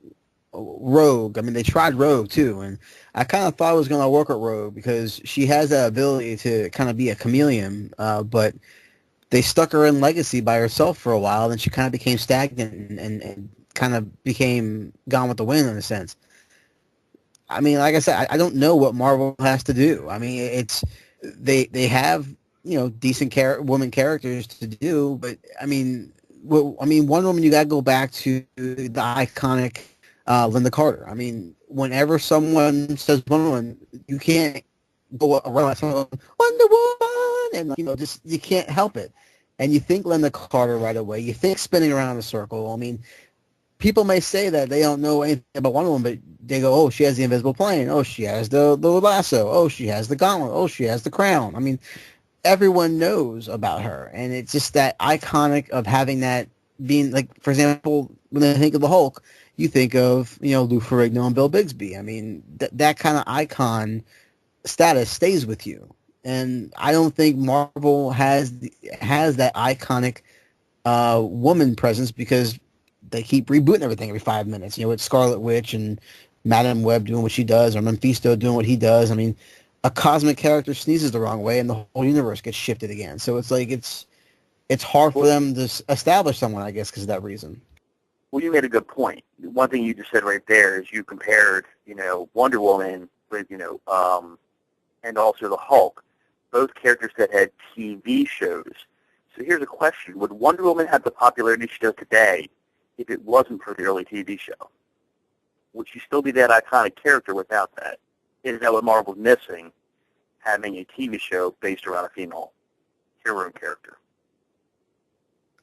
Speaker 3: Rogue? I mean, they tried Rogue too, and I kind of thought it was going to work with Rogue because she has that ability to kind of be a chameleon, but they stuck her in Legacy by herself for a while, and she kind of became stagnant and kind of became Gone with the Wind in a sense. I mean, like I said, I don't know what Marvel has to do. I mean, they have decent woman characters to do, but I mean, Wonder Woman, you got to go back to the iconic Linda Carter. I mean, whenever someone says Wonder Woman, you can't go around someone Wonder Woman, and just you can't help it. And you think Linda Carter right away. You think spinning around in a circle. I mean, people may say that they don't know anything about Wonder Woman, but they go, oh, she has the invisible plane. Oh, she has the lasso. Oh, she has the gauntlet. Oh, she has the crown. I mean, everyone knows about her, and it's just that iconic of having that being, like, for example, when they think of the Hulk, you think of Lou Ferrigno and Bill Bixby. I mean, that kind of icon status stays with you, and I don't think Marvel has that iconic woman presence because they keep rebooting everything every 5 minutes. With Scarlet Witch and Madame Web doing what she does, or Mephisto doing what he does. I mean, a cosmic character sneezes the wrong way and the whole universe gets shifted again. So it's like it's hard for them to establish someone, I guess, because of that reason.
Speaker 5: Well, you made a good point. One thing you just said right there is you compared, Wonder Woman with, and also the Hulk, both characters that had TV shows. So here's a question. Would Wonder Woman have the popularity she does today if it wasn't for the early TV show? Would she still be that iconic character without that? Is that what Marvel's missing, having a TV show based around a female hero and character?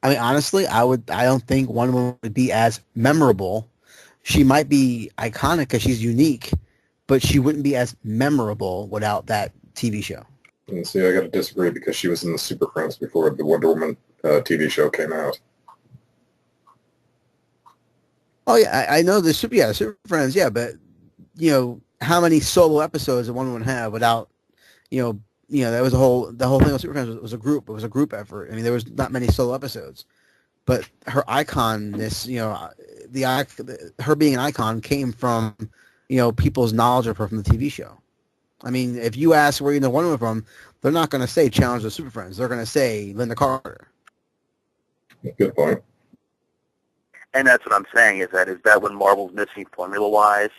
Speaker 3: I mean, honestly, I don't think Wonder Woman would be as memorable. She might be iconic because she's unique, but she wouldn't be as memorable without that TV show.
Speaker 1: And see, I got to disagree because she was in the Super Friends before the Wonder Woman TV show came out.
Speaker 3: Oh yeah, I know the Super Friends, yeah, but how many solo episodes did Wonder Woman have without, that was the whole thing with Super Friends was a group. It was a group effort. I mean, there was not many solo episodes, but her iconness, her being an icon came from, people's knowledge of her from the TV show. I mean, if you ask where you know Wonder Woman from, they're not going to say Challenge of Super Friends. They're going to say Linda Carter.
Speaker 1: Good point.
Speaker 5: And that's what I'm saying, is that what Marvel's missing formula-wise,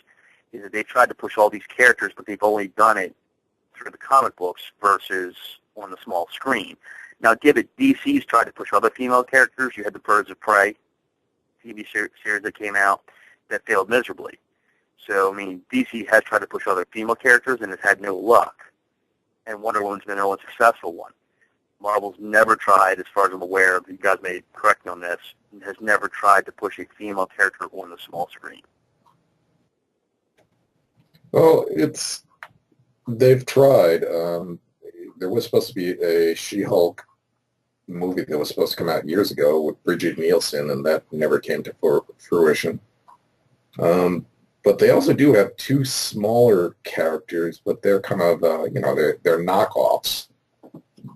Speaker 5: is that they tried to push all these characters, but they've only done it through the comic books versus on the small screen. Now, give it, DC's tried to push other female characters. You had the Birds of Prey TV series that came out that failed miserably. So, I mean, DC has tried to push other female characters and has had no luck. And Wonder Woman's been the only successful one. Marvel's never tried, as far as I'm aware, you guys may correct me on this, has never tried to push a female character on the small screen.
Speaker 1: Well, they've tried. There was supposed to be a She-Hulk movie that was supposed to come out years ago with Bridget Nielsen, and that never came to fruition. But they also do have two smaller characters, but they're kind of, they're knockoffs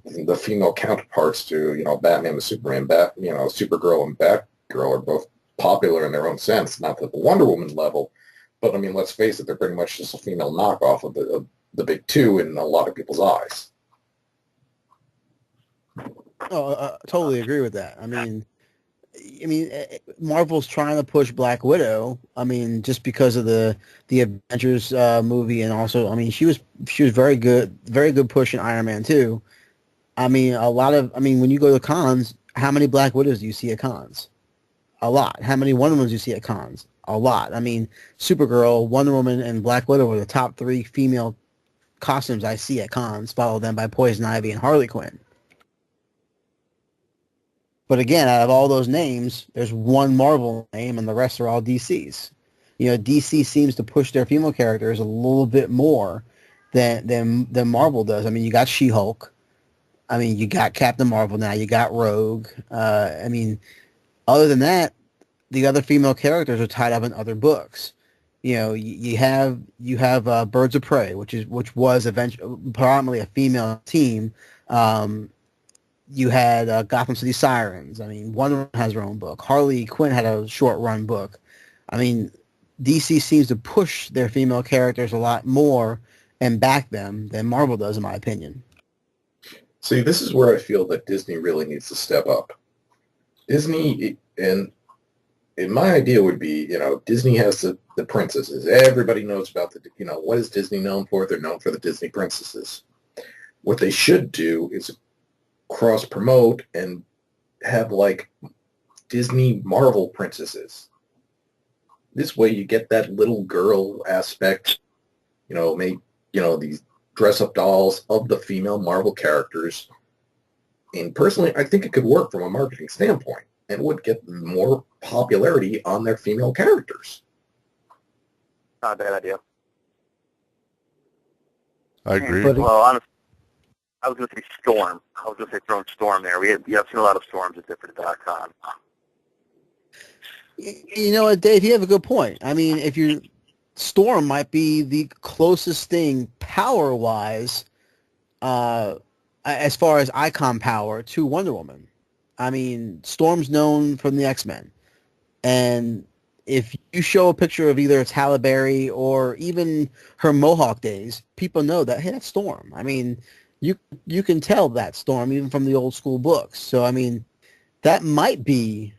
Speaker 1: the female counterparts to, Batman and Superman, Supergirl and Batgirl are both popular in their own sense, not at the Wonder Woman level, but I mean, let's face it, they're pretty much just a female knockoff of the big two in a lot of people's eyes.
Speaker 3: Oh, totally agree with that. I mean, Marvel's trying to push Black Widow. I mean, just because of the Avengers movie, and also, I mean, she was very good push in Iron Man 2. I mean, when you go to cons, how many Black Widows do you see at cons? A lot. How many Wonder Womans do you see at cons? A lot. I mean, Supergirl, Wonder Woman, and Black Widow are the top 3 female costumes I see at cons, followed then by Poison Ivy and Harley Quinn. But again, out of all those names, there's one Marvel name, and the rest are all DC's. DC seems to push their female characters a little bit more than Marvel does. I mean, you got She-Hulk. I mean, you got Captain Marvel now. You got Rogue. I mean, other than that, the other female characters are tied up in other books. You have Birds of Prey, which was eventually predominantly a female team. You had Gotham City Sirens. I mean, Wonder Woman has her own book. Harley Quinn had a short-run book. I mean, DC seems to push their female characters a lot more and back them than Marvel does, in my opinion.
Speaker 1: See, this is where I feel that Disney really needs to step up. Disney, and my idea would be, Disney has the princesses. Everybody knows about what is Disney known for? They're known for the Disney princesses. What they should do is cross-promote and have, like, Disney Marvel princesses. This way you get that little girl aspect, make, these dress-up dolls of the female Marvel characters. And personally, I think it could work from a marketing standpoint and would get more popularity on their female characters.
Speaker 5: Not a bad idea.
Speaker 4: I agree.
Speaker 3: But
Speaker 5: Well, honestly, I was going to say Storm. I was going to say throwing Storm there. I've seen a lot of Storms at different .com.
Speaker 3: You know what, Dave? You have a good point. I mean, Storm might be the closest thing power-wise, as far as icon power, to Wonder Woman. I mean, Storm's known from the X-Men, and if you show a picture of either Halle Berry or even her Mohawk days, people know that, hey, that's Storm. I mean, you can tell that Storm even from the old school books. So I mean, that might be,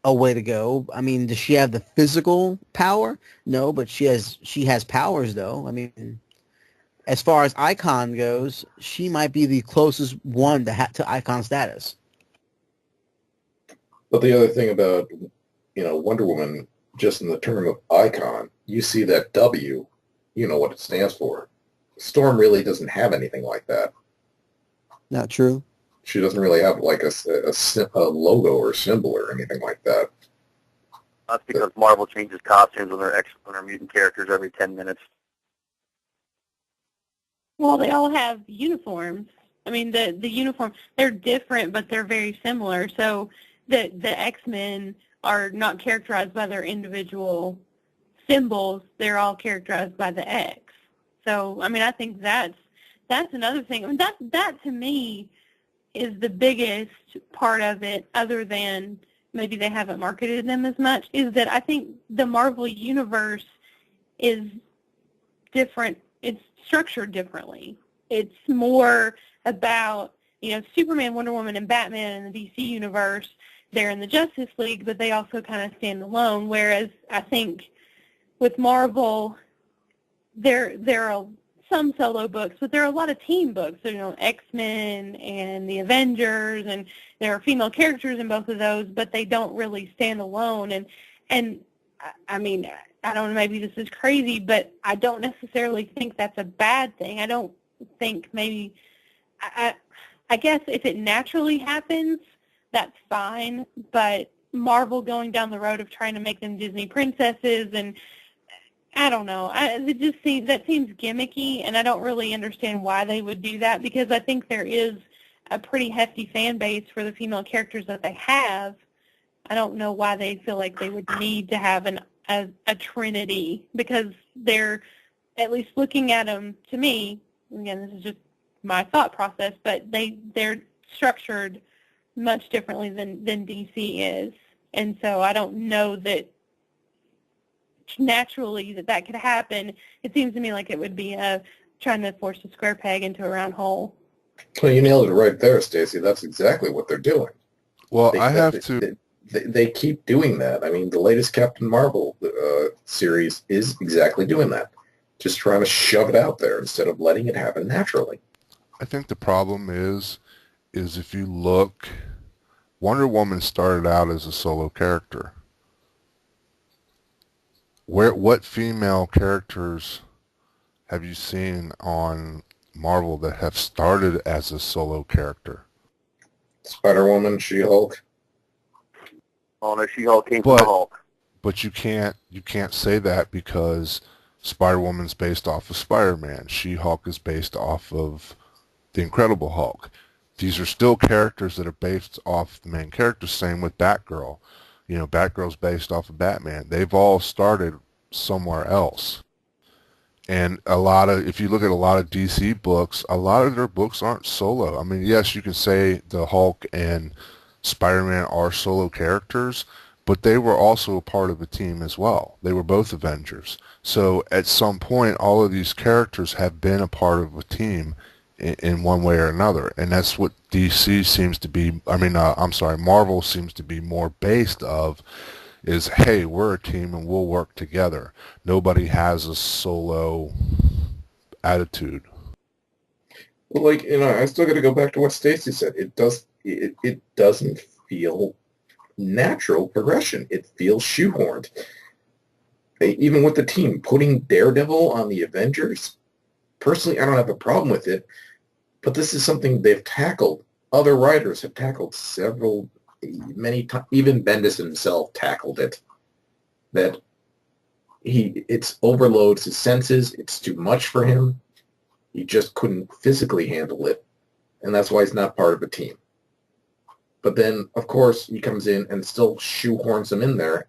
Speaker 3: a way to go. I mean, does she have the physical power? No, but she has powers though. I mean, as far as icon goes, she might be the closest one to icon status.
Speaker 1: But the other thing about, Wonder Woman, just in the term of icon, you see that W, you know what it stands for. Storm really doesn't have anything like that.
Speaker 3: Not true.
Speaker 1: She doesn't really have like a logo or symbol or anything like that.
Speaker 5: That's because Marvel changes costumes on their mutant characters every 10 minutes.
Speaker 2: Well, they all have uniforms. I mean, the uniform, they're different, but they're very similar. So the X-Men are not characterized by their individual symbols. They're all characterized by the X. So, I mean, I think that's another thing. I mean, that to me is the biggest part of it, other than maybe they haven't marketed them as much, is that I think the Marvel Universe is different. It's structured differently. It's more about, Superman, Wonder Woman, and Batman in the DC Universe. They're in the Justice League, but they also kind of stand alone, whereas I think with Marvel, there are some solo books, but there are a lot of team books. So, X-Men and the Avengers, and there are female characters in both of those, but they don't really stand alone. And I mean, I don't know, maybe this is crazy, but I don't necessarily think that's a bad thing. I don't think maybe, I guess if it naturally happens, that's fine, but Marvel going down the road of trying to make them Disney princesses, and I don't know. That seems gimmicky, and I don't really understand why they would do that, because I think there is a pretty hefty fan base for the female characters that they have. I don't know why they feel like they would need to have a trinity, because they're, at least looking at them, to me, again, this is just my thought process, but they're structured much differently than DC is. And so I don't know that naturally that could happen. It seems to me like it would be trying to force a square peg into a round hole.
Speaker 1: Well, you nailed it right there, Stacy. That's exactly what they're doing.
Speaker 4: Well,
Speaker 1: They keep doing that. I mean, the latest Captain Marvel series is exactly doing that. Just trying to shove it out there instead of letting it happen naturally.
Speaker 4: I think the problem is if you look, Wonder Woman started out as a solo character. What female characters have you seen on Marvel that have started as a solo character?
Speaker 1: Spider-Woman, She-Hulk.
Speaker 5: Oh no, She-Hulk came from the Hulk.
Speaker 4: But you can't say that because Spider-Woman's based off of Spider-Man. She-Hulk is based off of the Incredible Hulk. These are still characters that are based off the main characters. Same with Batgirl. You know, Batgirl's based off of Batman. They've all started somewhere else. And if you look at a lot of DC books, a lot of their books aren't solo. I mean, yes, you can say the Hulk and Spider-Man are solo characters, but they were also a part of a team as well. They were both Avengers. So at some point, all of these characters have been a part of a team in one way or another. And that's what DC seems to be, Marvel seems to be more based of, is, hey, we're a team and we'll work together. Nobody has a solo attitude.
Speaker 1: Well, I still got to go back to what Stacy said. It doesn't feel natural progression. It feels shoehorned. Even with the team, putting Daredevil on the Avengers, personally, I don't have a problem with it, but this is something they've tackled. Other writers have tackled many times. Even Bendis himself tackled it. That it overloads his senses. It's too much for him. He just couldn't physically handle it, and that's why he's not part of a team. But then, of course, he comes in and still shoehorns him in there.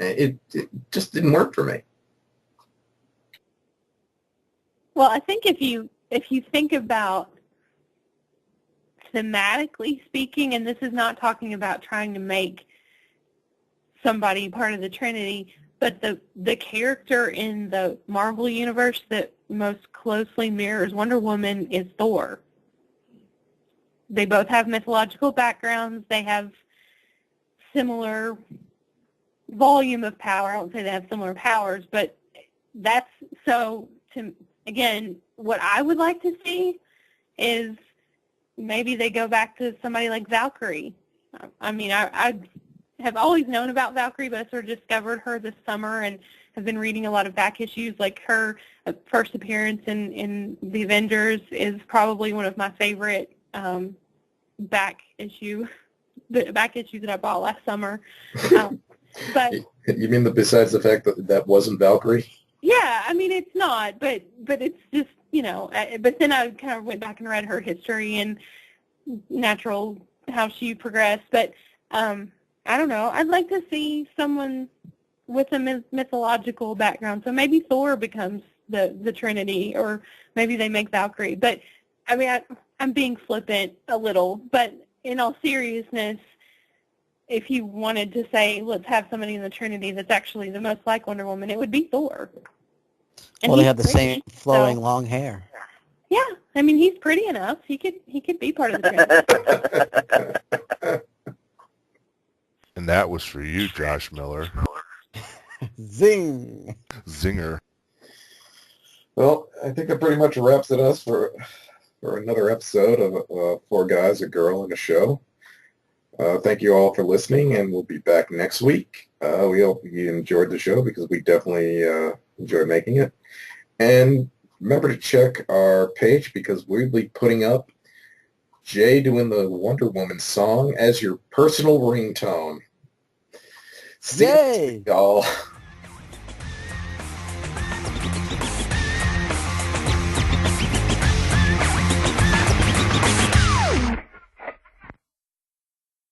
Speaker 1: And it just didn't work for me.
Speaker 2: Well, I think if you think about thematically speaking, and this is not talking about trying to make somebody part of the Trinity, but the character in the Marvel universe that most closely mirrors Wonder Woman is Thor. They both have mythological backgrounds. They have similar volume of power. I don't say they have similar powers, but that's so, again, what I would like to see is maybe they go back to somebody like Valkyrie. I mean, I have always known about Valkyrie, but I sort of discovered her this summer and have been reading a lot of back issues. Like her first appearance in the Avengers is probably one of my favorite back issues that I bought last summer. But
Speaker 1: you mean besides the fact that wasn't Valkyrie?
Speaker 2: Yeah, I mean it's not, but it's just, but then I kind of went back and read her history and natural how she progressed. But I don't know. I'd like to see someone with a mythological background. So maybe Thor becomes the Trinity, or maybe they make Valkyrie. But I mean, I'm being flippant a little, but in all seriousness, if you wanted to say, let's have somebody in the Trinity that's actually the most like Wonder Woman, it would be Thor. And
Speaker 3: well, they have the
Speaker 2: pretty,
Speaker 3: same flowing long hair.
Speaker 2: Yeah, I mean, he's pretty enough. He could be part of the Trinity.
Speaker 4: And that was for you, Josh Miller.
Speaker 3: Zing!
Speaker 4: Zinger.
Speaker 1: Well, I think that pretty much wraps it up for another episode of Four Guys, a Girl, and a Show. Thank you all for listening, and we'll be back next week. We hope you enjoyed the show, because we definitely enjoy making it. And remember to check our page, because we'll be putting up Jay doing the Wonder Woman song as your personal ringtone. See
Speaker 3: Yay!
Speaker 1: you, y'all.